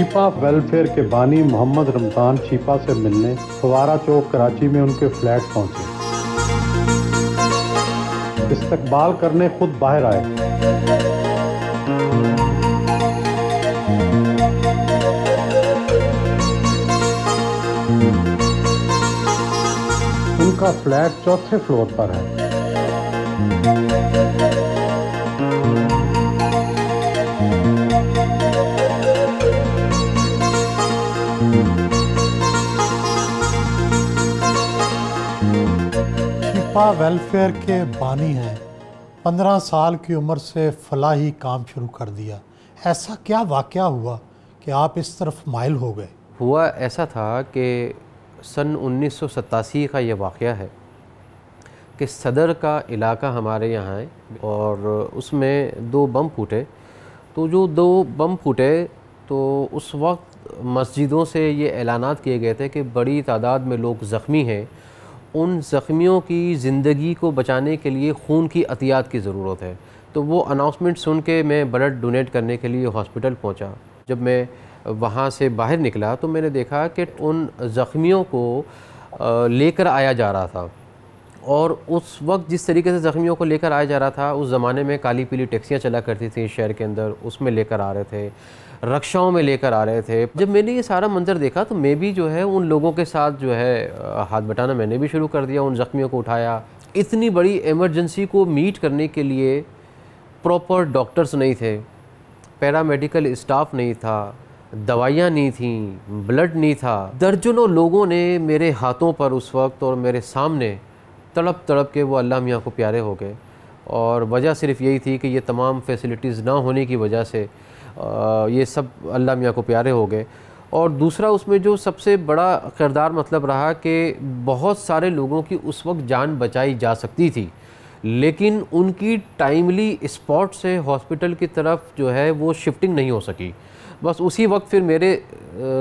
छिपा वेलफेयर के बानी मोहम्मद रमजान छिपा से मिलने फवारा चौक कराची में उनके फ्लैट पहुंचे। इस्तकबाल करने खुद बाहर आए। उनका फ्लैट चौथे फ्लोर पर है। छिपा वेलफेयर के बानी हैं। 15 साल की उम्र से फलाही काम शुरू कर दिया। ऐसा क्या वाक़या हुआ कि आप इस तरफ माइल हो गए? हुआ ऐसा था कि सन 1987 का ये वाक़या है कि सदर का इलाका हमारे यहाँ है और उसमें 2 बम फूटे। तो जो 2 बम फूटे तो उस वक्त मस्जिदों से ये ऐलानात किए गए थे कि बड़ी तादाद में लोग ज़ख्मी हैं, उन ज़ख्मियों की ज़िंदगी को बचाने के लिए खून की अतियात की ज़रूरत है। तो वो अनाउंसमेंट सुन के मैं ब्लड डोनेट करने के लिए हॉस्पिटल पहुंचा। जब मैं वहाँ से बाहर निकला तो मैंने देखा कि उन ज़ख्मियों को लेकर आया जा रहा था और उस वक्त जिस तरीके से ज़ख्मियों को लेकर आया जा रहा था, उस ज़माने में काली पीली टैक्सियाँ चला करती थी शहर के अंदर, उसमें लेकर आ रहे थे, रक्षाओं में लेकर आ रहे थे। जब मैंने ये सारा मंज़र देखा तो मैं भी जो है उन लोगों के साथ जो है हाथ बटाना मैंने भी शुरू कर दिया, उन ज़ख्मियों को उठाया। इतनी बड़ी एमरजेंसी को मीट करने के लिए प्रॉपर डॉक्टर्स नहीं थे, पैरामेडिकल स्टाफ नहीं था, दवाइयाँ नहीं थीं, ब्लड नहीं था। दर्जनों लोगों ने मेरे हाथों पर उस वक्त और मेरे सामने तड़प तड़प के वो अल्लाह मियाँ को प्यारे हो गए। और वजह सिर्फ़ यही थी कि ये तमाम फैसिलिटीज़ ना होने की वजह से ये सब अल्लाह मियाँ को प्यारे हो गए। और दूसरा उसमें जो सबसे बड़ा किरदार मतलब रहा कि बहुत सारे लोगों की उस वक्त जान बचाई जा सकती थी, लेकिन उनकी टाइमली स्पॉट से हॉस्पिटल की तरफ जो है वो शिफ्टिंग नहीं हो सकी। बस उसी वक्त फिर मेरे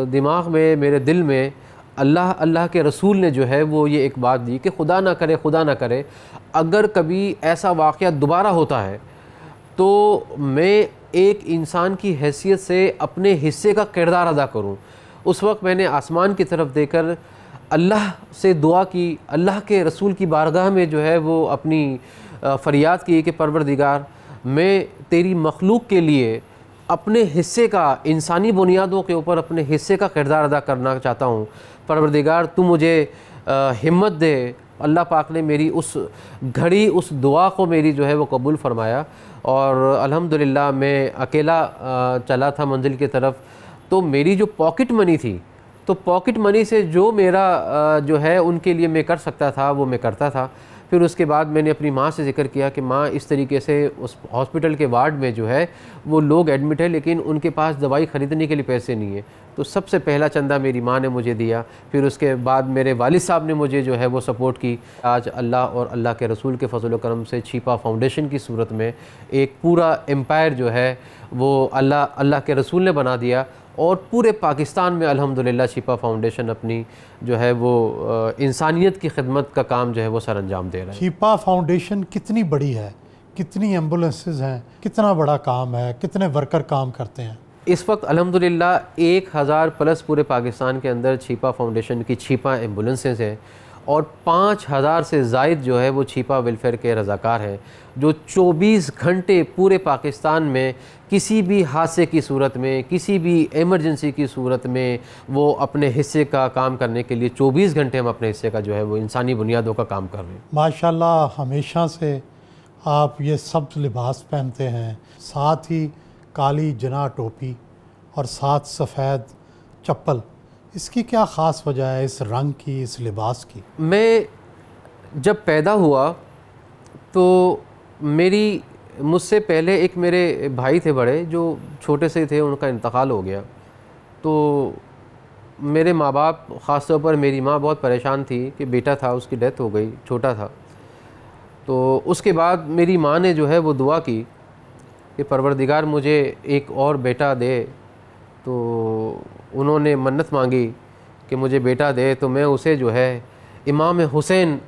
दिमाग में, मेरे दिल में अल्लाह के रसूल ने जो है वो ये एक बात दी कि खुदा ना करे अगर कभी ऐसा वाक़या दोबारा होता है तो मैं एक इंसान की हैसियत से अपने हिस्से का किरदार अदा करूं। उस वक्त मैंने आसमान की तरफ देखकर अल्लाह से दुआ की, अल्लाह के रसूल की बारगाह में जो है वो अपनी फ़रियाद की कि परवरदिगार, मैं तेरी मखलूक के लिए अपने हिस्से का, इंसानी बुनियादों के ऊपर अपने हिस्से का किरदार अदा करना चाहता हूँ। परवरदिगार तू मुझे हिम्मत दे। अल्लाह पाक ने मेरी उस घड़ी, उस दुआ को मेरी जो है वो कबूल फरमाया और अल्हम्दुलिल्लाह मैं अकेला चला था मंजिल की तरफ। तो मेरी जो पॉकेट मनी थी, तो पॉकेट मनी से जो मेरा जो है उनके लिए मैं कर सकता था वो मैं करता था। फिर उसके बाद मैंने अपनी माँ से ज़िक्र किया कि माँ, इस तरीके से उस हॉस्पिटल के वार्ड में जो है वो लोग एडमिट है लेकिन उनके पास दवाई ख़रीदने के लिए पैसे नहीं है। तो सबसे पहला चंदा मेरी माँ ने मुझे दिया। फिर उसके बाद मेरे वालिद साहब ने मुझे जो है वो सपोर्ट की। आज अल्लाह और अल्लाह के रसूल के फजल व करम से छिपा फाउंडेशन की सूरत में एक पूरा एम्पायर जो है वो अल्लाह के रसूल ने बना दिया और पूरे पाकिस्तान में अल्हम्दुलिल्लाह छिपा फाउंडेशन अपनी जो है वो इंसानियत की खिदमत का काम जो है वो सर अंजाम दे रहा है। छिपा फाउंडेशन कितनी बड़ी है, कितनी एम्बुलेंसेज हैं, कितना बड़ा काम है, कितने वर्कर काम करते हैं? इस वक्त अल्हम्दुलिल्लाह 1000 प्लस पूरे पाकिस्तान के अंदर छिपा फाउंडेशन की छिपा एम्बुलेंसेज हैं और 5000 से ज़ायद जो है वो छिपा वेलफेयर के रज़ाकार हैं जो 24 घंटे पूरे पाकिस्तान में किसी भी हादसे की सूरत में, किसी भी इमरजेंसी की सूरत में वो अपने हिस्से का काम करने के लिए 24 घंटे हम अपने हिस्से का जो है वो इंसानी बुनियादों का काम कर रहे हैं। माशाल्लाह, हमेशा से आप ये सब लिबास पहनते हैं, साथ ही काली जना टोपी और साथ सफ़ेद चप्पल। इसकी क्या ख़ास वजह है, इस रंग की, इस लिबास की? मैं जब पैदा हुआ तो मुझसे पहले एक मेरे भाई थे बड़े जो छोटे से थे, उनका इंतकाल हो गया। तो मेरे माँ बाप, ख़ास तौर पर मेरी माँ बहुत परेशान थी कि बेटा था उसकी डेथ हो गई, छोटा था। तो उसके बाद मेरी माँ ने जो है वो दुआ की कि परवरदिगार मुझे एक और बेटा दे। तो उन्होंने मन्नत मांगी कि मुझे बेटा दे तो मैं उसे जो है इमाम हुसैन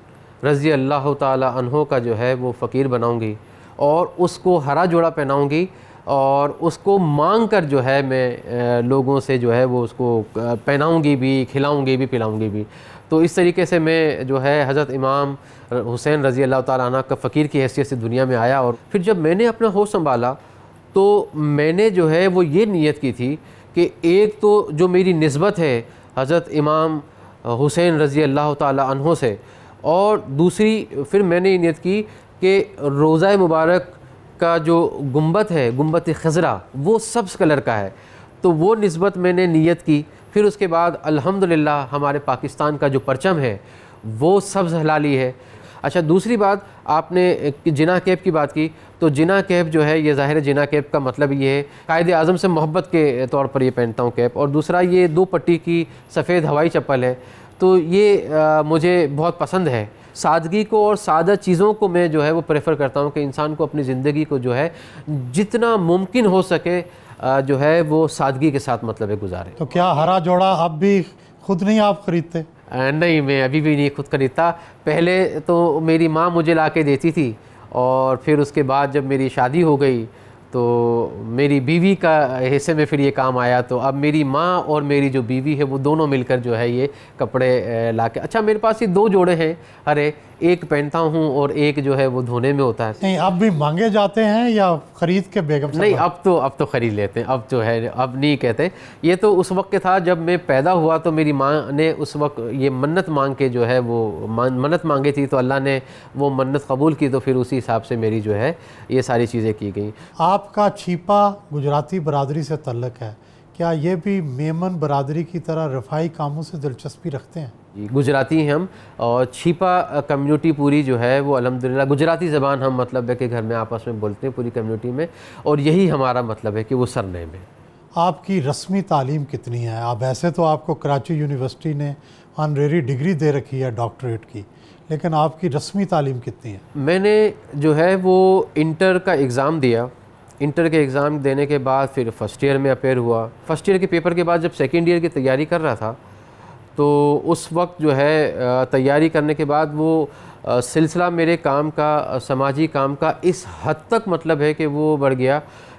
रज़ी अल्लाह ताला अन्हो का जो है वो फ़कीर बनाऊंगी और उसको हरा जोड़ा पहनाऊंगी और उसको मांग कर जो है मैं लोगों से जो है वो उसको पहनाऊँगी भी, खिलाऊँगी भी, पिलाऊँगी भी। तो इस तरीके से मैं जो है हज़रत इमाम हुसैन रज़ी अल्लाह ताला अन्हु का फ़कीर की हैसियत से दुनिया में आया। और फिर जब मैंने अपना होश संभाला तो मैंने जो है वो ये नीयत की थी कि एक तो जो मेरी निस्बत है हज़रत इमाम हुसैन रज़ी अल्लाह ताला अन्हु से, और दूसरी फिर मैंने ये नियत की कि रोज़ा मुबारक का जो गुंबद है, गुंबद खज़रा, वो सब्ज़ कलर का है, तो वो निस्बत मैंने नीयत की। फिर उसके बाद अल्हम्दुलिल्लाह हमारे पाकिस्तान का जो परचम है वो सब्ज़ हलाली है। अच्छा, दूसरी बात, आपने जिना कैप की बात की, तो जिना कैप जो है ये ज़ाहिर जिना कैप का मतलब ये है कायदे आज़म से मोहब्बत के तौर पर ये पहनता हूँ कैप। और दूसरा ये 2 पट्टी की सफ़ेद हवाई चप्पल है, तो ये मुझे बहुत पसंद है। सादगी को और सादा चीज़ों को मैं जो है वो प्रेफर करता हूँ कि इंसान को अपनी ज़िंदगी को जो है जितना मुमकिन हो सके जो है वो सादगी के साथ मतलब है गुजारे। तो क्या हरा जोड़ा अब भी खुद नहीं आप ख़रीदते? नहीं, मैं अभी भी नहीं खुद खरीदता। पहले तो मेरी माँ मुझे ला के देती थी, और फिर उसके बाद जब मेरी शादी हो गई तो मेरी बीवी का हिस्से में फिर ये काम आया। तो अब मेरी माँ और मेरी जो बीवी है वो दोनों मिलकर जो है ये कपड़े ला के, अच्छा मेरे पास ये 2 जोड़े हैं, अरे एक पहनता हूँ और एक जो है वो धोने में होता है। नहीं, अब भी मांगे जाते हैं या ख़रीद के बेगम से? नहीं, अब तो ख़रीद लेते हैं, अब जो है अब नहीं कहते। ये तो उस वक्त था जब मैं पैदा हुआ, तो मेरी माँ ने उस वक्त ये मन्नत मांग के जो है वो मन्नत मांगी थी, तो अल्लाह ने वो मन्नत कबूल की, तो फिर उसी हिसाब से मेरी जो है ये सारी चीज़ें की गई। आपका छीपा गुजराती बरादरी से तल्लक़ है, क्या ये भी मेमन बरादरी की तरह रफ़ाई कामों से दिलचस्पी रखते हैं? गुजराती हैं हम, और छीपा कम्युनिटी पूरी जो है वो अल्हम्दुलिल्लाह गुजराती ज़बान हम मतलब है कि घर में आपस में बोलते हैं पूरी कम्युनिटी में, और यही हमारा मतलब है कि वो सरनेम है। आपकी रस्मी तालीम कितनी है? आप वैसे तो आपको कराची यूनिवर्सिटी ने ऑनरेरी डिग्री दे रखी है डॉक्टरेट की, लेकिन आपकी रस्मी तालीम कितनी है? मैंने जो है वो इंटर का एग्ज़ाम दिया, इंटर के एग्ज़ाम देने के बाद फिर फ़र्स्ट ईयर में अपेयर हुआ। फ़र्स्ट ईयर के पेपर के बाद जब सेकेंड ईयर की तैयारी कर रहा था, तो उस वक्त जो है तैयारी करने के बाद वो सिलसिला मेरे काम का, समाजी काम का इस हद तक मतलब है कि वो बढ़ गया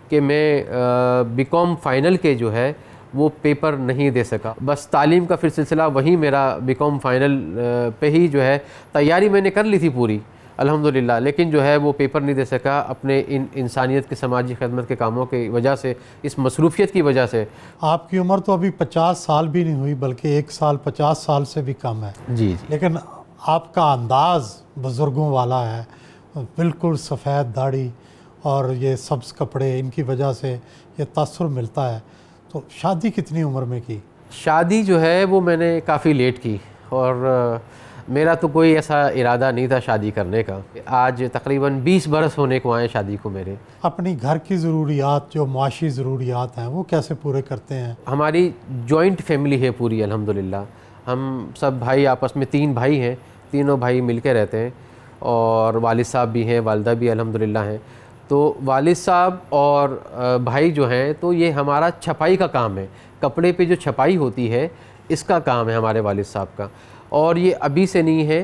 कि मैं बीकॉम फ़ाइनल के जो है वो पेपर नहीं दे सका। बस तालीम का फिर सिलसिला वहीं मेरा बीकॉम फ़ाइनल पे ही जो है तैयारी मैंने कर ली थी पूरी अल्हम्दुलिल्लाह, लेकिन जो है वो पेपर नहीं दे सका अपने इन इंसानियत के समाजी खदमत के कामों की वजह से, इस मसरूफ़ियत की वजह से। आपकी उम्र तो अभी 50 साल भी नहीं हुई, बल्कि 1 साल 50 साल से भी कम है। जी। लेकिन आपका अंदाज़ बुज़ुर्गों वाला है, बिल्कुल सफ़ेद दाढ़ी और ये सब्ज़ कपड़े, इनकी वजह से ये तासुर मिलता है। तो शादी कितनी उम्र में की? शादी जो है वो मैंने काफ़ी लेट की, और मेरा तो कोई ऐसा इरादा नहीं था शादी करने का। आज तकरीबन 20 बरस होने को आए शादी को मेरे। अपनी घर की ज़रूरियात, जो माशी ज़रूरियात हैं, वो कैसे पूरे करते हैं? हमारी जॉइंट फैमिली है पूरी अल्हम्दुलिल्लाह। हम सब भाई आपस में 3 भाई हैं, तीनों भाई मिल के रहते हैं, और वालिद साहब भी हैं, वालिदा भी अल्हम्दुलिल्लाह हैं। तो वालिद साहब और भाई जो हैं, तो ये हमारा छपाई का काम है, कपड़े पे जो छपाई होती है इसका काम है हमारे वालिद साहब का। और ये अभी से नहीं है,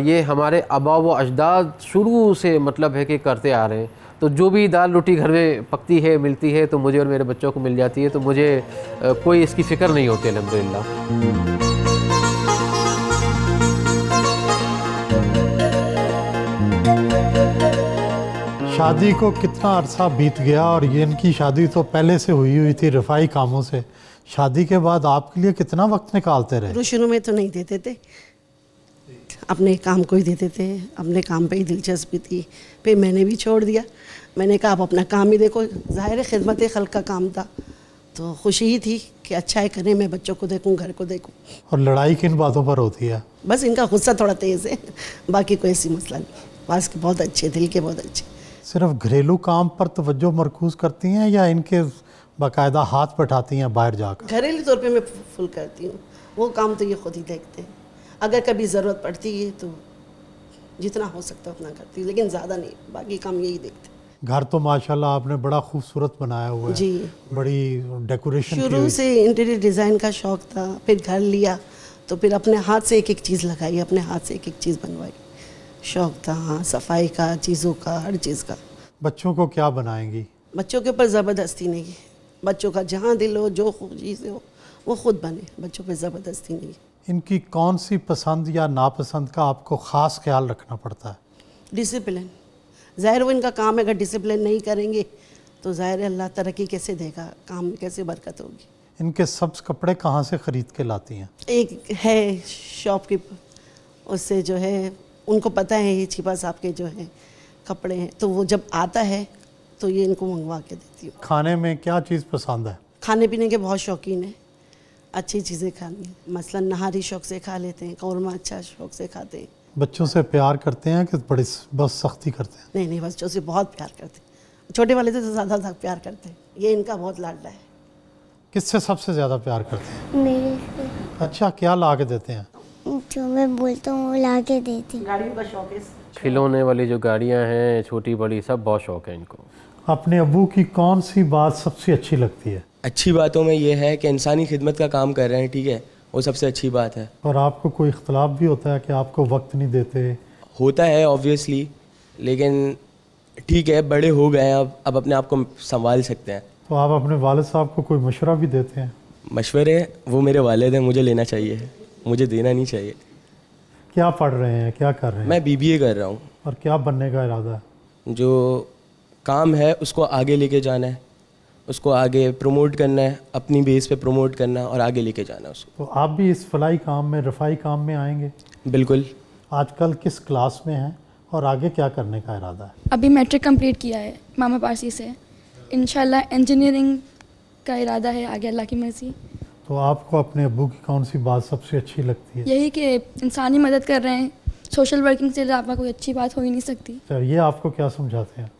ये हमारे आबा व अजदाद शुरू से मतलब है कि करते आ रहे हैं। तो जो भी दाल रोटी घर में पकती है, मिलती है, तो मुझे और मेरे बच्चों को मिल जाती है, तो मुझे कोई इसकी फ़िक्र नहीं होती अल्हम्दुलिल्लाह। शादी को कितना अरसा बीत गया, और ये इनकी शादी तो पहले से हुई थी रफ़ाई कामों से। शादी के बाद आपके लिए कितना वक्त निकालते रहे? शुरू में तो नहीं देते थे, अपने काम को ही देते थे, अपने काम पे ही दिलचस्पी थी। फिर मैंने भी छोड़ दिया, मैंने कहा आप अपना काम ही देखो। ज़ाहिर है खिदमत खल्क़ का काम था, तो खुशी ही थी कि अच्छा है करें, मैं बच्चों को देखूं, घर को देखूं। और लड़ाई किन बातों पर होती है? बस इनका गुस्सा थोड़ा तेज़ है, बाकी कोई ऐसी मसला नहीं। बास के बहुत अच्छे, दिल के बहुत अच्छे। सिर्फ घरेलू काम पर तवज्जो मरकूज़ करती हैं या इनके बाकायदा हाथ बैठाती हैं बाहर जाकर? घरेलू तौर पे मैं फुल करती हूँ, वो काम तो ये खुद ही देखते हैं। अगर कभी ज़रूरत पड़ती है तो जितना हो सकता है उतना करती हूँ, लेकिन ज़्यादा नहीं, बाकी काम यही देखते हैं। घर तो माशाल्लाह आपने बड़ा खूबसूरत बनाया हुआ है जी, बड़ी डेकोरेशन। शुरू से इंटीरियर डिज़ाइन का शौक़ था, फिर घर लिया तो फिर अपने हाथ से एक एक चीज़ लगाई, अपने हाथ से एक एक चीज़ बनवाई। शौक़ था हाँ, सफाई का, चीज़ों का, हर चीज़ का। बच्चों को क्या बनाएंगी? बच्चों के ऊपर ज़बरदस्ती नहीं है, बच्चों का जहाँ दिल हो, जो खुशी से हो वो खुद बने, बच्चों पे ज़बरदस्ती नहीं है। इनकी कौन सी पसंद या नापसंद का आपको ख़ास ख्याल रखना पड़ता है? डिसिप्लिन, ज़ाहिर वो इनका काम है, अगर डिसिप्लिन नहीं करेंगे तो ज़ाहिर है अल्लाह तरक्की कैसे देगा, काम में कैसे बरकत होगी। इनके सब्ज़ कपड़े कहाँ से ख़रीद के लाती हैं? एक है शॉपकीपर, उससे जो है उनको पता है ये छिपा साहब के जो है कपड़े हैं, तो वो जब आता है तो ये इनको मंगवा के देती हूँ। खाने में क्या चीज़ पसंद है? खाने पीने के बहुत शौकीन है, अच्छी चीज़ें खानी है, मसलन नहारी शौक से खा लेते हैं, कौरमा अच्छा शौक से खाते हैं। बच्चों से प्यार करते हैं कि बड़ी बस सख्ती करते हैं? नहीं, बच्चों से बहुत प्यार करते हैं, छोटे वाले से तो ज़्यादा प्यार करते हैं, ये इनका बहुत लाडला है। किससे सबसे ज़्यादा प्यार करते हैं? मेरे से। अच्छा, क्या ला के देते हैं? जो मैं बोलता हूँ वो ला के देती हूँ। गाड़ियों का शौक है, खिलौने वाली जो गाड़ियाँ हैं, छोटी बड़ी, सब बहुत शौक़ है इनको। अपने अब्बू की कौन सी बात सबसे अच्छी लगती है? अच्छी बातों में ये है कि इंसानी खिदमत का काम कर रहे हैं, ठीक है, वो सबसे अच्छी बात है। और आपको कोई इख्तलाफ भी होता है कि आपको वक्त नहीं देते? होता है ऑब्वियसली, लेकिन ठीक है, बड़े हो गए हैं, अब अपने आप को संभाल सकते हैं। तो आप अपने वालिद साहब को कोई मशवरा भी देते हैं? मशवरे वो मेरे वालिद हैं, मुझे लेना चाहिए, मुझे देना नहीं चाहिए। क्या पढ़ रहे हैं, क्या कर रहे हैं? मैं BBA कर रहा हूँ। और क्या बनने का इरादा है? जो काम है उसको आगे लेके जाना है, उसको आगे प्रमोट करना है, अपनी बेस पे प्रमोट करना है और आगे लेके जाना है उसको। तो आप भी इस फलाई काम में, रफ़ाई काम में आएंगे? बिल्कुल। आजकल किस क्लास में हैं और आगे क्या करने का इरादा है? अभी मैट्रिक कंप्लीट किया है मामा पारसी से, इंशाल्लाह इंजीनियरिंग का इरादा है आगे, अल्लाह की मर्ज़ी। तो आपको अपने अब्बू की कौन सी बात सबसे अच्छी लगती है? यही कि इंसानी मदद कर रहे हैं, सोशल वर्किंग से ज़्यादा कोई अच्छी बात हो ही नहीं सकती। तो ये आपको क्या समझाते हैं?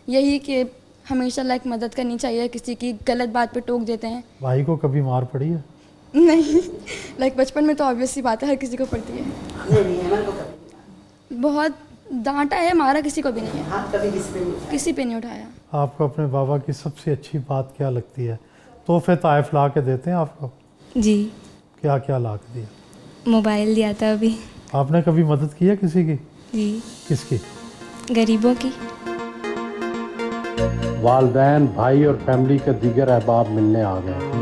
यही कि हमेशा लाइक मदद करनी चाहिए, किसी की गलत बात पे टोक देते हैं। भाई को कभी मार पड़ी है? नहीं, लाइक बचपन में तो ऑब्वियस सी बात है, हर किसी को पड़ती है। बहुत डांटा है, मारा किसी को भी नहीं है, हाथ कभी किसी पे नहीं उठाया। आपको अपने बाबा की सबसे अच्छी बात क्या लगती है? तोहफे ताइफ ला के देते हैं आपको? जी, क्या क्या ला के दिया? मोबाइल दिया था अभी। आपने कभी मदद की है किसी की? जी, किसकी? गरीबों की। वालदैन, भाई और फैमिली के दीगर अहबाब मिलने आ गए।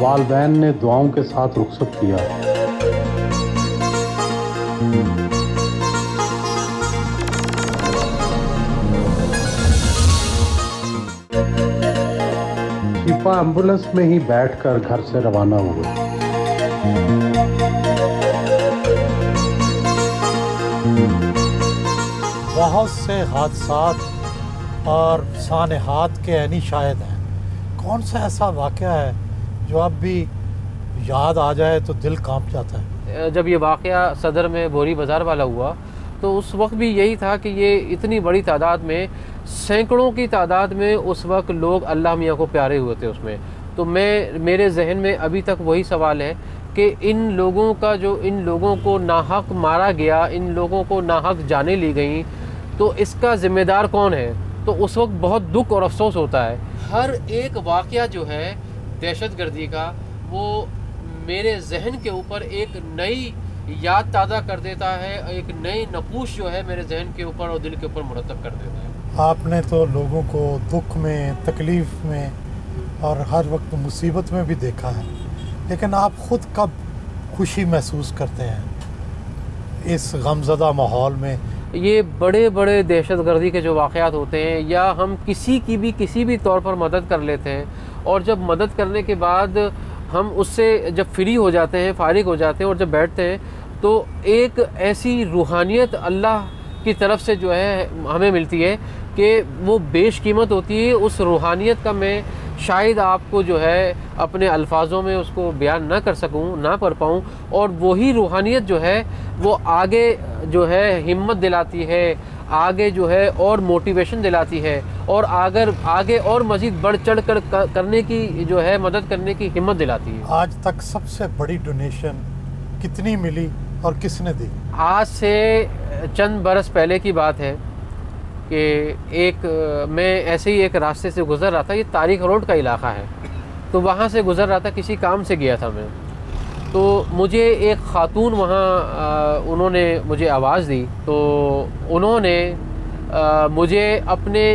वालदैन ने दुआओं के साथ रुखसत किया। शिफा एम्बुलेंस में ही बैठकर घर से रवाना हुए। बहुत से हादसात और सानहात के ऐनी शायद हैं। कौन सा ऐसा वाक़या है जो अब भी याद आ जाए तो दिल कांप जाता है? जब ये वाक़या सदर में बोरी बाज़ार वाला हुआ तो उस वक्त भी यही था कि ये इतनी बड़ी तादाद में, सैकड़ों की तादाद में उस वक्त लोग अल्लाह मियाँ को प्यारे हुए थे उसमें। तो मेरे जहन में अभी तक वही सवाल है कि इन लोगों का, जो इन लोगों को नाहक मारा गया, इन लोगों को नाहक जाने ली गई, तो इसका ज़िम्मेदार कौन है? तो उस वक्त बहुत दुख और अफसोस होता है। हर एक वाक़या जो है दहशतगर्दी का, वो मेरे जहन के ऊपर एक नई याद ताज़ा कर देता है, एक नई नकूश जो है मेरे जहन के ऊपर और दिल के ऊपर मुरतब कर देता है। आपने तो लोगों को दुख में, तकलीफ़ में और हर वक्त मुसीबत में भी देखा है, लेकिन आप ख़ुद कब खुशी महसूस करते हैं इस गमज़दा माहौल में? ये बड़े बड़े दहशतगर्दी के जो वाक़यात होते हैं, या हम किसी की भी किसी भी तौर पर मदद कर लेते हैं, और जब मदद करने के बाद हम उससे जब फ्री हो जाते हैं, फारिग हो जाते हैं और जब बैठते हैं, तो एक ऐसी रूहानियत अल्लाह की तरफ से जो है हमें मिलती है कि वो बेशकीमत होती है। उस रूहानियत का मैं शायद आपको जो है अपने अल्फाजों में उसको बयान ना कर सकूं, ना कर पाऊं, और वही रूहानियत जो है वो आगे जो है हिम्मत दिलाती है, आगे जो है और मोटिवेशन दिलाती है, और आगे और मज़ीद बढ़ चढ़ कर करने की जो है मदद करने की हिम्मत दिलाती है। आज तक सबसे बड़ी डोनेशन कितनी मिली और किसने दी? आज से चंद बरस पहले की बात है कि मैं ऐसे ही एक रास्ते से गुज़र रहा था, ये तारिक रोड का इलाका है, तो वहाँ से गुज़र रहा था, किसी काम से गया था मैं। तो मुझे एक ख़ातून वहाँ उन्होंने मुझे आवाज़ दी, तो उन्होंने मुझे अपने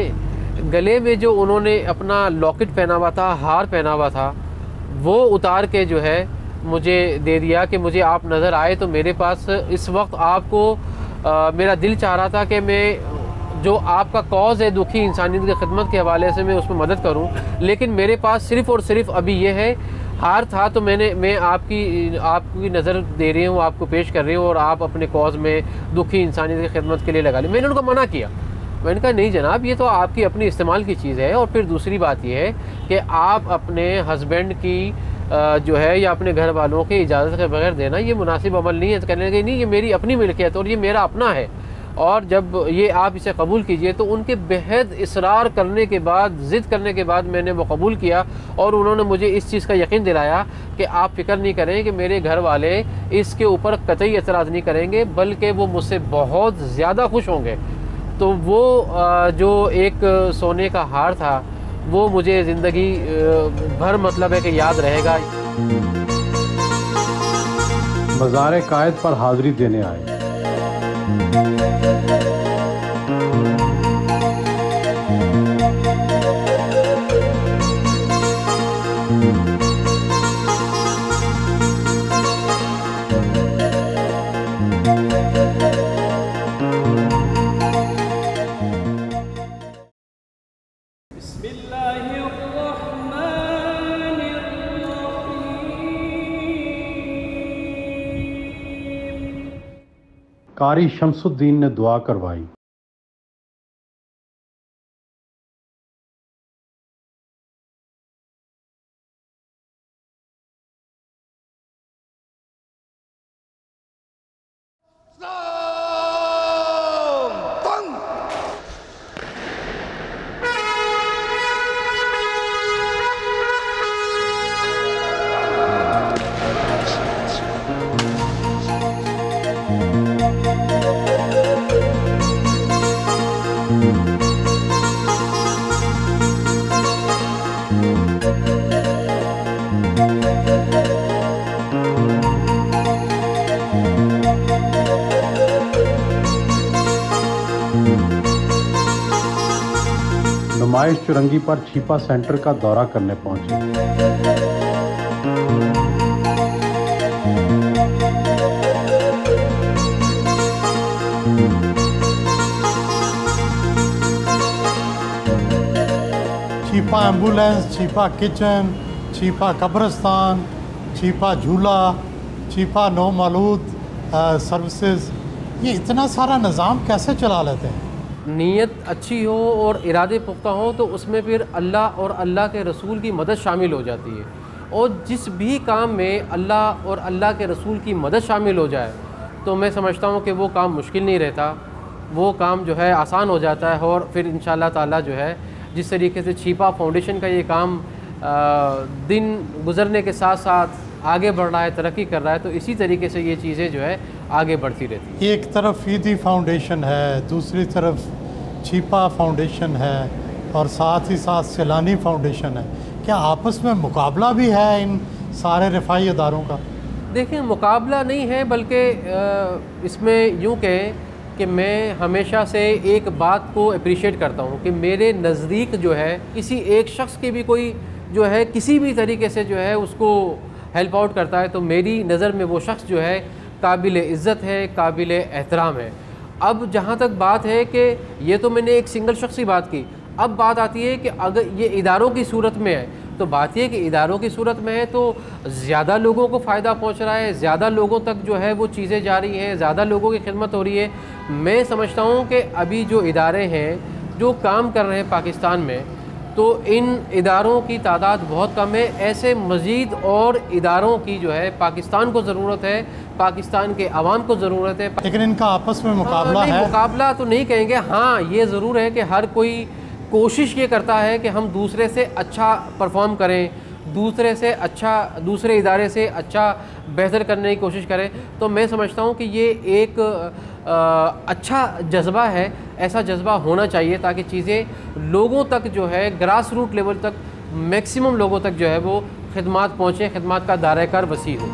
गले में जो उन्होंने अपना लॉकेट पहना हुआ था, हार पहना हुआ था, वो उतार के जो है मुझे दे दिया कि मुझे आप नज़र आए तो मेरे पास इस वक्त आपको मेरा दिल चाह रहा था कि मैं जो आपका कॉज़ है दुखी इंसानियत की खिदमत के हवाले से मैं उसमें मदद करूं, लेकिन मेरे पास सिर्फ़ और सिर्फ अभी ये है हार था, तो मैं आपकी नज़र दे रही हूँ, आपको पेश कर रही हूँ और आप अपने कॉज़ में दुखी इंसानियत की खिदमत के लिए लगा ली। मैंने उनको मना किया, मैंने कहा नहीं जनाब, ये तो आपकी अपनी इस्तेमाल की चीज़ है। और फिर दूसरी बात यह है कि आप अपने हस्बैंड की जो है या अपने घर वालों की इजाज़त के बगैर देना ये मुनासिब अमल नहीं है। तो कहने लगे नहीं, ये मेरी अपनी मिल्कियत और ये मेरा अपना है, और जब ये आप इसे कबूल कीजिए। तो उनके बेहद इसरार करने के बाद, ज़िद करने के बाद मैंने वो कबूल किया, और उन्होंने मुझे इस चीज़ का यकीन दिलाया कि आप फ़िक्र नहीं करें कि मेरे घर वाले इसके ऊपर कतई एतराज़ नहीं करेंगे, बल्कि वो मुझसे बहुत ज़्यादा खुश होंगे। तो वो जो एक सोने का हार था वो मुझे ज़िंदगी भर मतलब है कि याद रहेगा। मज़ार कायद पर हाज़िरी देने आए। कारी शमसुद्दीन ने दुआ करवाई। नुमाइश चुरंगी पर छिपा सेंटर का दौरा करने पहुंचे। छिपा एम्बुलेंस, छिपा किचन, छिपा कब्रिस्तान, छिपा झूला, छिपा नो मालूद सर्विसेज, ये इतना सारा निज़ाम कैसे चला लेते हैं? नीयत अच्छी हो और इरादे पुख्ता हो तो उसमें फिर अल्लाह और अल्लाह के रसूल की मदद शामिल हो जाती है। और जिस भी काम में अल्लाह और अल्लाह के रसूल की मदद शामिल हो जाए तो मैं समझता हूँ कि वो काम मुश्किल नहीं रहता, वो काम जो है आसान हो जाता है। और फिर इंशाअल्लाह ताला जो है जिस तरीके से छिपा फाउंडेशन का ये काम दिन गुज़रने के साथ साथ आगे बढ़ रहा है, तरक्की कर रहा है, तो इसी तरीके से ये चीज़ें जो है आगे बढ़ती रहती है। एक तरफ ईदी फाउंडेशन है, दूसरी तरफ छिपा फाउंडेशन है, और साथ ही साथ सैलानी फाउंडेशन है। क्या आपस में मुकाबला भी है इन सारे रफ़ाई अदारों का? देखिए, मुकाबला नहीं है, बल्कि इसमें यूँ कहें कि मैं हमेशा से एक बात को अप्रिशिएट करता हूँ कि मेरे नज़दीक जो है किसी एक शख्स के भी कोई जो है किसी भी तरीके से जो है उसको हेल्प आउट करता है तो मेरी नज़र में वो शख्स जो है काबिल इज़्ज़त है, काबिल एहतराम है। अब जहाँ तक बात है कि ये तो मैंने एक सिंगल शख्स की बात की, अब बात आती है कि अगर ये इदारों की सूरत में है तो बात यह कि इदारों की सूरत में है तो ज़्यादा लोगों को फ़ायदा पहुँच रहा है, ज़्यादा लोगों तक जो है वो चीज़ें जा रही हैं, ज़्यादा लोगों की खिदमत हो रही है। मैं समझता हूँ कि अभी जो इदारे हैं जो काम कर रहे हैं पाकिस्तान में, तो इन इदारों की तादाद बहुत कम है। ऐसे मज़ीद और इदारों की जो है पाकिस्तान को ज़रूरत है, पाकिस्तान के अवाम को ज़रूरत है। लेकिन इनका आपस में मुकाबला है? मुकाबला तो नहीं कहेंगे, हाँ ये ज़रूर है कि हर कोई कोशिश ये करता है कि हम दूसरे से अच्छा परफॉर्म करें, दूसरे से अच्छा, दूसरे इदारे से अच्छा बेहतर करने की कोशिश करें। तो मैं समझता हूँ कि ये एक अच्छा जज्बा है, ऐसा जज्बा होना चाहिए ताकि चीज़ें लोगों तक जो है ग्रास रूट लेवल तक, मैक्सिमम लोगों तक जो है वो खिदमात पहुँचे, खिदमात का दायरा-ए-कार वसी हो।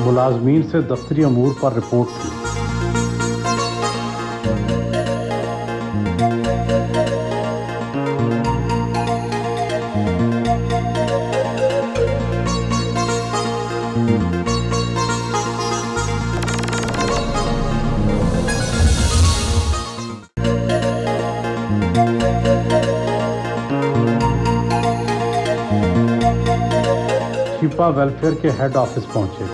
मुलाजमीन से दफ्तरी अमूर पर रिपोर्ट की। छिपा वेलफेयर के हेड ऑफिस पहुंचे।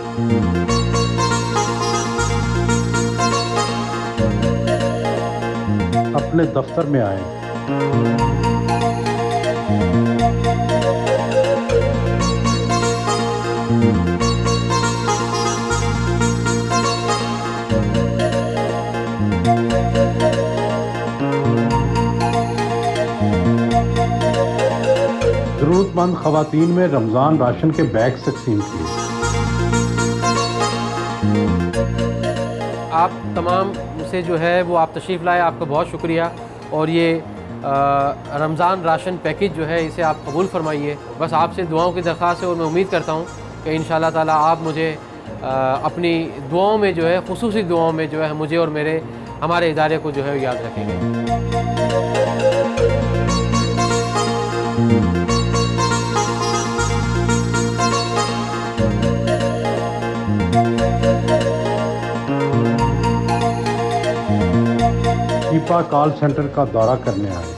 अपने दफ्तर में आए। जरूरतमंद खवातीन में रमज़ान राशन के बैग तकसीम किए। आप तमाम से जो है वो आप तशरीफ़ लाए, आपका बहुत शुक्रिया। और ये रमज़ान राशन पैकेज जो है इसे आप कबूल फरमाइए। बस आपसे दुआओं की दरख्वास्त है और मैं उम्मीद करता हूँ कि इंशाअल्लाह ताला आप मुझे अपनी दुआओं में जो है, खुसूसी दुआओं में जो है मुझे और हमारे इदारे को जो है याद रखेंगे। छिपा कॉल सेंटर का दौरा करने आए।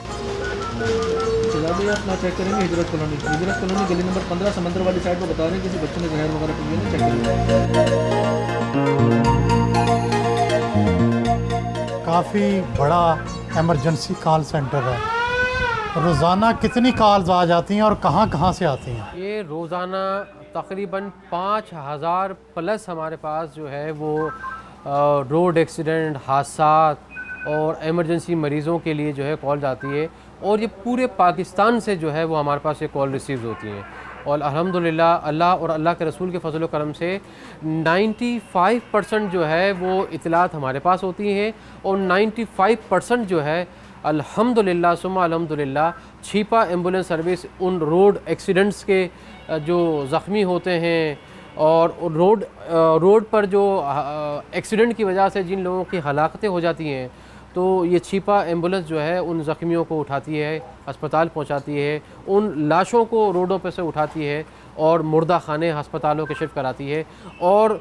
अपना चेक करेंगे हिजरत कॉलोनी गली नंबर 15 समंदर वाली साइड को बता रहे हैं किसी बच्चे ने जहर वगैरह पी है, चेक करेंगे। काफ़ी बड़ा एमरजेंसी कॉल सेंटर है। रोज़ाना कितनी कॉल्स आ जाती हैं और कहाँ से आती हैं? ये रोज़ाना तकरीबन 5000 प्लस हमारे पास जो है वो रोड एक्सीडेंट, हादसा और एमरजेंसी मरीज़ों के लिए जो है कॉल जाती है। और ये पूरे पाकिस्तान से जो है वो हमारे पास ये कॉल रिसीव होती हैं। और अल्हम्दुलिल्लाह अल्लाह और अल्लाह के रसूल के फजल करम से 95% जो है वो इतलात हमारे पास होती हैं। और 95% जो है अल्हम्दुलिल्लाह सुम्मा अल्हम्दुलिल्लाह छिपा एम्बुलेंस सर्विस उन रोड एक्सीडेंट्स के जो ज़ख्मी होते हैं और रोड पर जो एक्सीडेंट की वजह से जिन लोगों की हलाकतें हो जाती हैं, तो ये छिपा एम्बुलेंस जो है उन ज़ख्मियों को उठाती है, अस्पताल पहुंचाती है, उन लाशों को रोडों पे से उठाती है और मुर्दा खाने हस्पतालों के शिफ्ट कराती है। और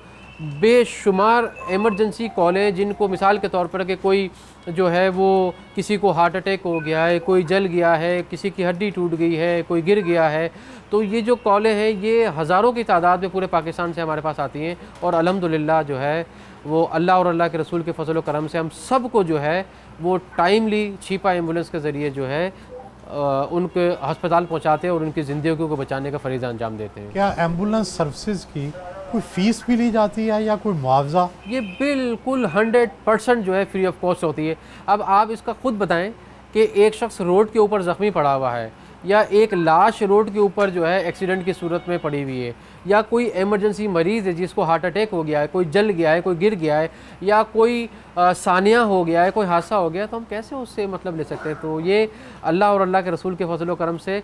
बेशुमार एमरजेंसी कॉलें जिनको मिसाल के तौर पर कि कोई जो है वो किसी को हार्ट अटैक हो गया है, कोई जल गया है, किसी की हड्डी टूट गई है, कोई गिर गया है, तो ये जो कॉलें हैं ये हज़ारों की तादाद में पूरे पाकिस्तान से हमारे पास आती हैं। और अल्हम्दुलिल्लाह जो है वो अल्लाह और अल्लाह के रसूल के फजल करम से हम सब को जो है वो टाइमली छिपा एम्बुलेंस के ज़रिए जो है उनके अस्पताल पहुँचाते हैं और उनकी ज़िंदगियों को बचाने का फरीज़ा अंजाम देते हैं। क्या एम्बुलेंस सर्विसेज की कोई फ़ीस भी ली जाती है या कोई मुआवजा? ये बिल्कुल 100% जो है फ्री ऑफ कॉस्ट होती है। अब आप इसका ख़ुद बताएं कि एक शख्स रोड के ऊपर ज़ख्मी पड़ा हुआ है या एक लाश रोड के ऊपर जो है एक्सीडेंट की सूरत में पड़ी हुई है, या कोई एमरजेंसी मरीज़ है जिसको हार्ट अटैक हो गया है, कोई जल गया है, कोई गिर गया है, या कोई सानिया हो गया है, कोई हादसा हो गया, तो हम कैसे उससे मतलब ले सकते हैं? तो ये अल्लाह और अल्लाह के रसूल के फजल करम से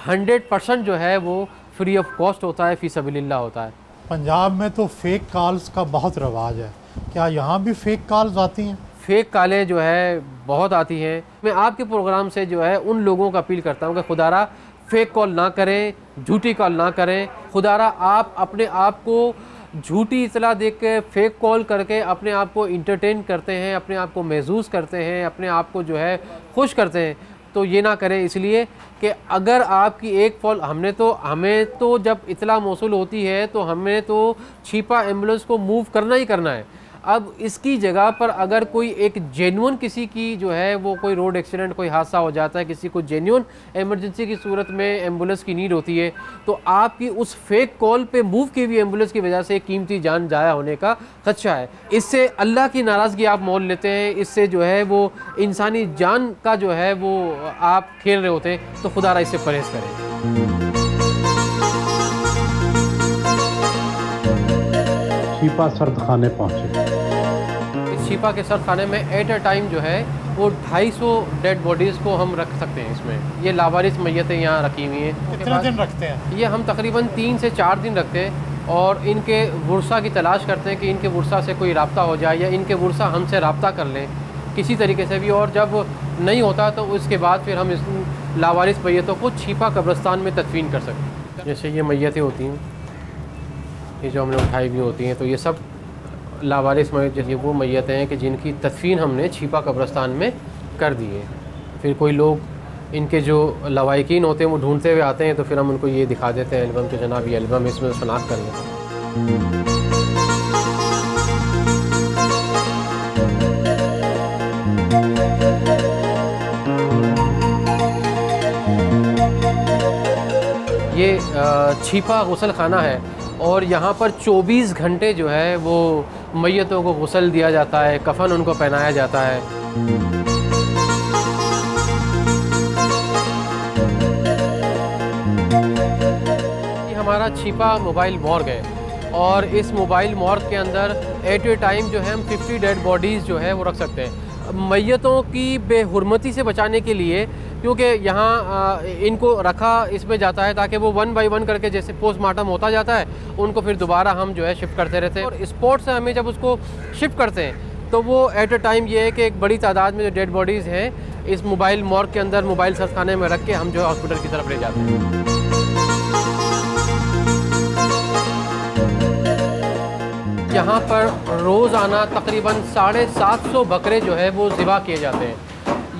100% जो है वो फ्री ऑफ कॉस्ट होता है, फ़ी सबीलिल्लाह होता है। पंजाब में तो फ़ेक कॉल्स का बहुत रवाज है, क्या यहाँ भी फ़ेक कॉल्स आती हैं? फ़ेक कॉलें जो है बहुत आती हैं। मैं आपके प्रोग्राम से जो है उन लोगों को अपील करता हूँ कि खुदारा फ़ेक कॉल ना करें, झूठी कॉल ना करें। खुदारा आप अपने आप को झूठी इतला देख के फ़ेक कॉल करके अपने आप को इंटरटेन करते हैं, अपने आप को महसूस करते हैं, अपने आप को जो है खुश करते हैं, तो ये ना करें। इसलिए कि अगर आपकी एक कॉल हमें तो जब इतला मौसूल होती है तो हमें तो छिपा एम्बुलेंस को मूव करना ही करना है। अब इसकी जगह पर अगर कोई एक जेन्युइन किसी की जो है वो कोई रोड एक्सीडेंट, कोई हादसा हो जाता है, किसी को जेन्युइन एमरजेंसी की सूरत में एम्बुलेंस की नीड होती है, तो आपकी उस फेक कॉल पे मूव की हुई एम्बुलेंस की वजह से कीमती जान जाया होने का खदशा है। इससे अल्लाह की नाराज़गी आप मोल लेते हैं, इससे जो है वो इंसानी जान का जो है वो आप खेल रहे होते हैं। तो खुदा इससे परहेज़ करें। छिपा सर्द खाने पहुँचे। इस छिपा के सर्द खाने में एट अ टाइम जो है वो 250 डेड बॉडीज़ को हम रख सकते हैं इसमें। ये लावारिस मैयतें यहाँ रखी हुई हैं। कितने दिन रखते हैं? ये हम तकरीबन 3 से 4 दिन रखते हैं और इनके वर्सा की तलाश करते हैं कि इनके वर्सा से कोई रब्ता हो जाए या इनके वर्सा हमसे रब्ता कर लें किसी तरीके से भी, और जब नहीं होता तो उसके बाद फिर हम इस लावारिस मैयतों को छिपा कब्रिस्तान में तदफीन कर सकते हैं। जैसे ये मैयतें होती हैं, ये जो हमने उठाई हुई होती हैं, तो ये सब लावारिस मैयत जैसे वो मैयतें हैं कि जिनकी तदफीन हमने छिपा कब्रिस्तान में कर दी है। फिर कोई लोग इनके जो लवाइकीन होते हैं वो ढूंढते हुए आते हैं, तो फिर हम उनको ये दिखा देते हैं एल्बम के, जनाब ये एल्बम, इसमें शनाख्त कर लें। ये छिपा गुसल खाना है और यहाँ पर 24 घंटे जो है वो मैयतों को गुसल दिया जाता है, कफन उनको पहनाया जाता है। ये हमारा छिपा मोबाइल मॉर्ग है और इस मोबाइल मॉर्ग के अंदर एट ए टाइम जो है हम 50 डेड बॉडीज़ जो है वो रख सकते हैं। मैयतों की बेहुरमती से बचाने के लिए, क्योंकि यहाँ इनको रखा इसमें जाता है ताकि वो 1 बाय 1 करके जैसे पोस्टमार्टम होता जाता है उनको फिर दोबारा हम जो है शिफ्ट करते रहते हैं। और स्पॉट से हमें जब उसको शिफ्ट करते हैं तो वो एट अ टाइम ये है कि एक बड़ी तादाद में जो डेड बॉडीज़ हैं इस मोबाइल मॉर्ग के अंदर मोबाइल सरखाने में रख के हम जो है हॉस्पिटल की तरफ ले जाते हैं। यहाँ पर रोज़ाना तकरीबन 750 बकरे जो है वो ज़िबा किए जाते हैं।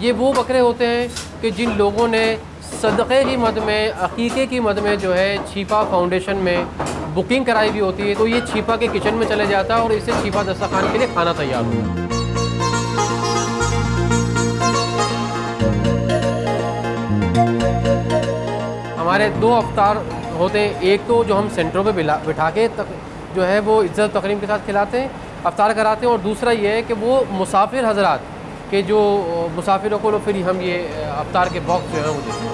ये वो बकरे होते हैं कि जिन लोगों ने सदक़े की मद में, अक़ीक़े की मद में जो है छिपा फाउंडेशन में बुकिंग कराई हुई होती है, तो ये छिपा के किचन में चले जाता है और इससे छिपा दस्तरखान के लिए खाना तैयार होता है। हमारे 2 अफ्तार होते हैं, एक तो जो हम सेंटरों पे बिठा के जो है वो इज़्ज़त तकरीम के साथ खिलाते हैं, अफ्तार कराते हैं, और दूसरा ये है कि वो मुसाफिर हज़रात के जो मुसाफिरों को फिर हम ये अफ्तार के बॉक्स जो है वो देते हैं।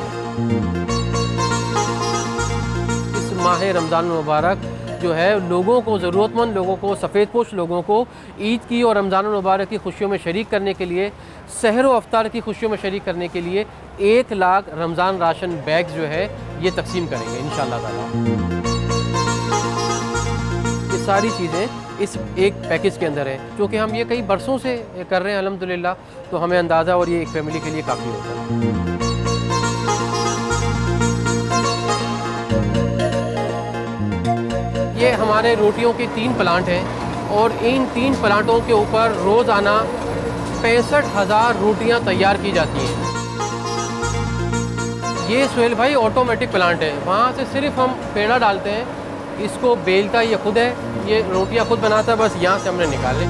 इस माह रमज़ान मुबारक जो है लोगों को, ज़रूरतमंद लोगों को, सफ़ेद पोश लोगों को ईद की और रमज़ान मुबारक की खुशियों में शरीक करने के लिए, सहर व अफ्तार की खुशियों में शरीक करने के लिए 1 लाख रमज़ान राशन बैग जो है ये तकसीम करेंगे इंशाअल्लाह ताला। ये सारी चीज़ें इस एक पैकेज के अंदर है, क्योंकि हम ये कई बरसों से कर रहे हैं अल्हम्दुलिल्लाह, तो हमें अंदाज़ा और ये एक फ़ैमिली के लिए काफ़ी होता है। ये हमारे रोटियों के 3 प्लांट हैं और इन 3 प्लांटों के ऊपर रोज़ाना 65,000 रोटियां तैयार की जाती हैं। ये सुहेल भाई ऑटोमेटिक प्लांट है, वहाँ से सिर्फ हम पेड़ा डालते हैं, इसको बेलता ये खुद है, ये रोटियां खुद बनाता है, बस यहाँ से हमने निकाले।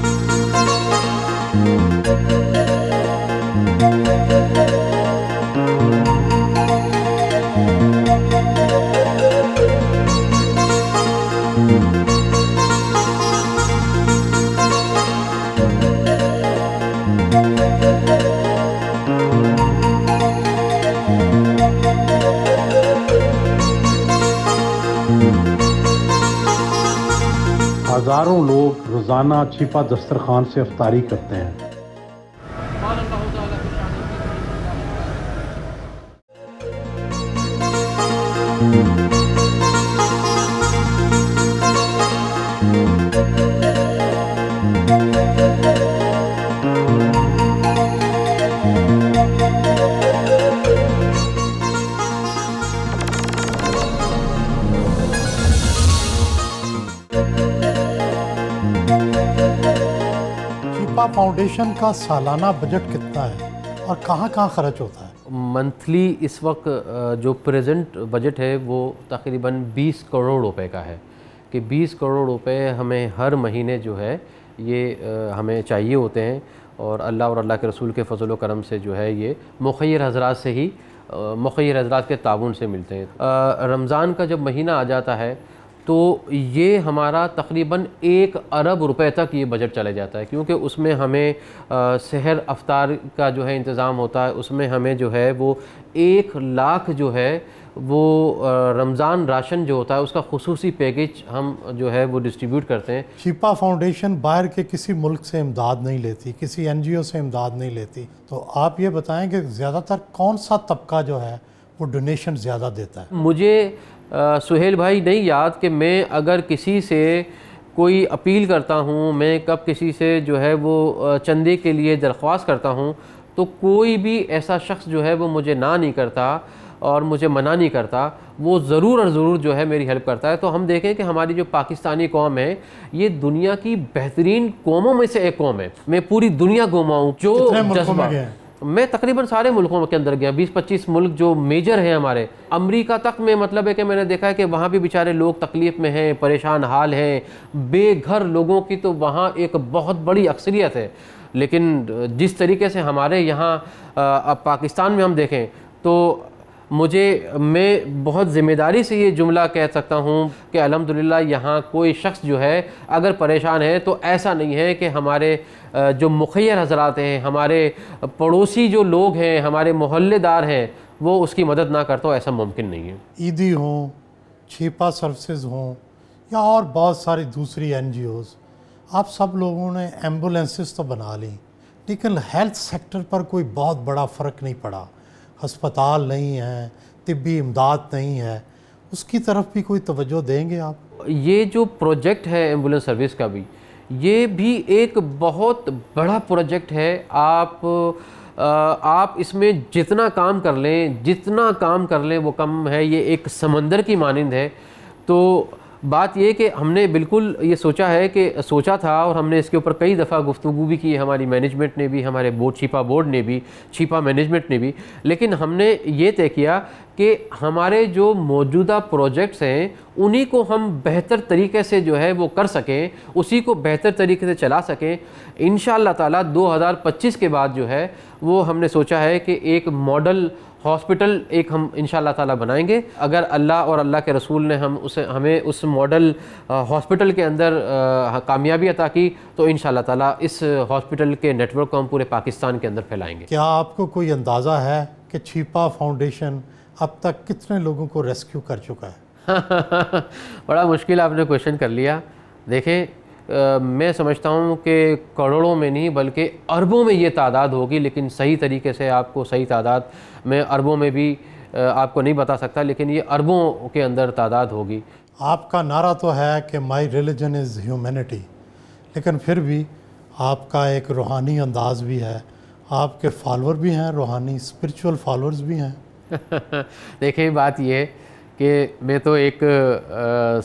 हज़ारों लोग रोज़ाना छिपा दस्तरखान से अफ्तारी करते हैं। फाउंडेशन का सालाना बजट कितना है और कहाँ खर्च होता है? मंथली इस वक्त जो प्रेजेंट बजट है वो तकरीबन 20 करोड़ रुपए का है, कि 20 करोड़ रुपए हमें हर महीने जो है ये हमें चाहिए होते हैं, और अल्लाह और अल्लाह के रसूल के फजल व करम से जो है ये मुखय्यर हज़रात से ही, मुखय्यर हज़रात के ताउन से मिलते हैं। रमज़ान का जब महीना आ जाता है तो ये हमारा तकरीबन 1 अरब रुपए तक ये बजट चले जाता है, क्योंकि उसमें हमें सहर अफ्तार का जो है इंतज़ाम होता है, उसमें हमें जो है वो 1 लाख जो है वो रमज़ान राशन जो होता है उसका खुसूसी पैकेज हम जो है वो डिस्ट्रीब्यूट करते हैं। शिफा फाउंडेशन बाहर के किसी मुल्क से इमदाद नहीं लेती, किसी NGO से इमदाद नहीं लेती, तो आप ये बताएं कि ज़्यादातर कौन सा तबका जो है वो डोनेशन ज़्यादा देता है? मुझे सुहेल भाई नहीं याद कि मैं अगर किसी से कोई अपील करता हूँ, मैं कब किसी से जो है वो चंदे के लिए दरख्वास्त करता हूँ, तो कोई भी ऐसा शख्स जो है वो मुझे ना नहीं करता और मुझे मना नहीं करता, वो ज़रूर और ज़रूर जो है मेरी हेल्प करता है। तो हम देखें कि हमारी जो पाकिस्तानी कौम है ये दुनिया की बेहतरीन कौमों में से एक कौम है। मैं पूरी दुनिया घुमाऊँ जो जज्बा, मैं तकरीबन सारे मुल्कों के अंदर गया, 20-25 मुल्क जो मेजर हैं हमारे, अमेरिका तक में, मतलब है कि मैंने देखा है कि वहाँ भी बेचारे लोग तकलीफ़ में हैं, परेशान हाल हैं, बेघर लोगों की तो वहाँ एक बहुत बड़ी अक्सरियत है। लेकिन जिस तरीके से हमारे यहाँ अब पाकिस्तान में हम देखें तो मैं बहुत ज़िम्मेदारी से ये जुमला कह सकता हूँ कि अल्हम्दुलिल्लाह यहाँ कोई शख्स जो है अगर परेशान है तो ऐसा नहीं है कि हमारे जो मुखैर हज़रात हैं, हमारे पड़ोसी जो लोग हैं, हमारे मोहल्लेदार हैं, वो उसकी मदद ना करते हो, ऐसा मुमकिन नहीं है। ईदी हों, शिफा सर्विसेज हों या और बहुत सारी दूसरी NGOs, आप सब लोगों ने एम्बुलेंसेस तो बना ली, लेकिन हेल्थ सेक्टर पर कोई बहुत बड़ा फ़र्क नहीं पड़ा। अस्पताल नहीं है, तिब्बी इमदाद नहीं है, उसकी तरफ भी कोई तवज्जो देंगे आप? ये जो प्रोजेक्ट है एम्बुलेंस सर्विस का भी, ये भी एक बहुत बड़ा प्रोजेक्ट है। आप इसमें जितना काम कर लें वो कम है। ये एक समंदर की मानिंद है। तो बात ये कि हमने बिल्कुल ये सोचा था और हमने इसके ऊपर कई दफ़ा गुफ्तगू भी की, हमारी मैनेजमेंट ने भी, हमारे शिफा बोर्ड ने भी, शिफा मैनेजमेंट ने भी, लेकिन हमने ये तय किया कि हमारे जो मौजूदा प्रोजेक्ट्स हैं उन्हीं को हम बेहतर तरीके से जो है वो कर सकें, उसी को बेहतर तरीके से चला सकें। इंशाअल्लाह ताला 2025 के बाद जो है वो हमने सोचा है कि एक मॉडल हॉस्पिटल एक हम इंशाअल्लाह ताला बनाएंगे। अगर अल्लाह और अल्लाह के रसूल ने हमें उस मॉडल हॉस्पिटल के अंदर कामयाबी अता की तो इंशाअल्लाह ताला इस हॉस्पिटल के नेटवर्क को हम पूरे पाकिस्तान के अंदर फैलाएंगे। क्या आपको कोई अंदाज़ा है कि शिफा फाउंडेशन अब तक कितने लोगों को रेस्क्यू कर चुका है? बड़ा मुश्किल आपने क्वेश्चन कर लिया। देखें, मैं समझता हूँ कि करोड़ों में नहीं बल्कि अरबों में ये तादाद होगी, लेकिन सही तरीके से आपको सही तादाद मैं अरबों में भी आपको नहीं बता सकता, लेकिन ये अरबों के अंदर तादाद होगी। आपका नारा तो है कि माई रिलीजन इज़ ह्यूमैनिटी, लेकिन फिर भी आपका एक रूहानी अंदाज़ भी है, आपके फॉलोअर भी हैं, रूहानी स्पिरिचुअल फॉलोअर्स भी हैं। देखिए, बात ये है कि मैं तो एक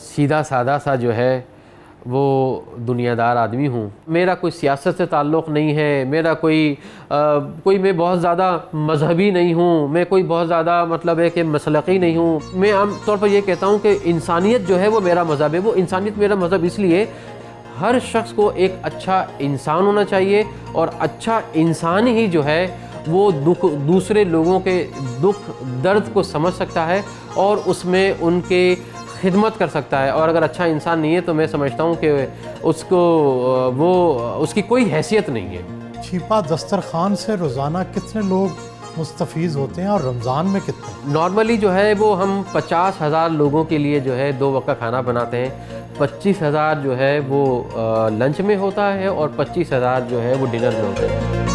सीधा सादा सा जो है वो दुनियादार आदमी हूँ। मेरा कोई सियासत से ताल्लुक़ नहीं है, मेरा कोई मैं बहुत ज़्यादा मजहबी नहीं हूँ, मैं कोई बहुत ज़्यादा मतलब है कि मसलकी नहीं हूँ। मैं आम तौर पर ये कहता हूँ कि इंसानियत जो है वो मेरा मज़हब है। वो इंसानियत मेरा मज़हब इसलिए, हर शख्स को एक अच्छा इंसान होना चाहिए और अच्छा इंसान ही जो है वो दूसरे लोगों के दुख दर्द को समझ सकता है और उसमें उनके खिदमत कर सकता है। और अगर अच्छा इंसान नहीं है तो मैं समझता हूँ कि उसकी कोई हैसियत नहीं है। शिफा दस्तरखान से रोज़ाना कितने लोग मुस्तफ़ीज़ होते हैं और रमज़ान में कितने? नॉर्मली जो है वो हम 50,000 लोगों के लिए जो है 2 वक्त का खाना बनाते हैं। 25,000 जो है वो लंच में होता है और 25,000 जो है वो डिनर में होता है।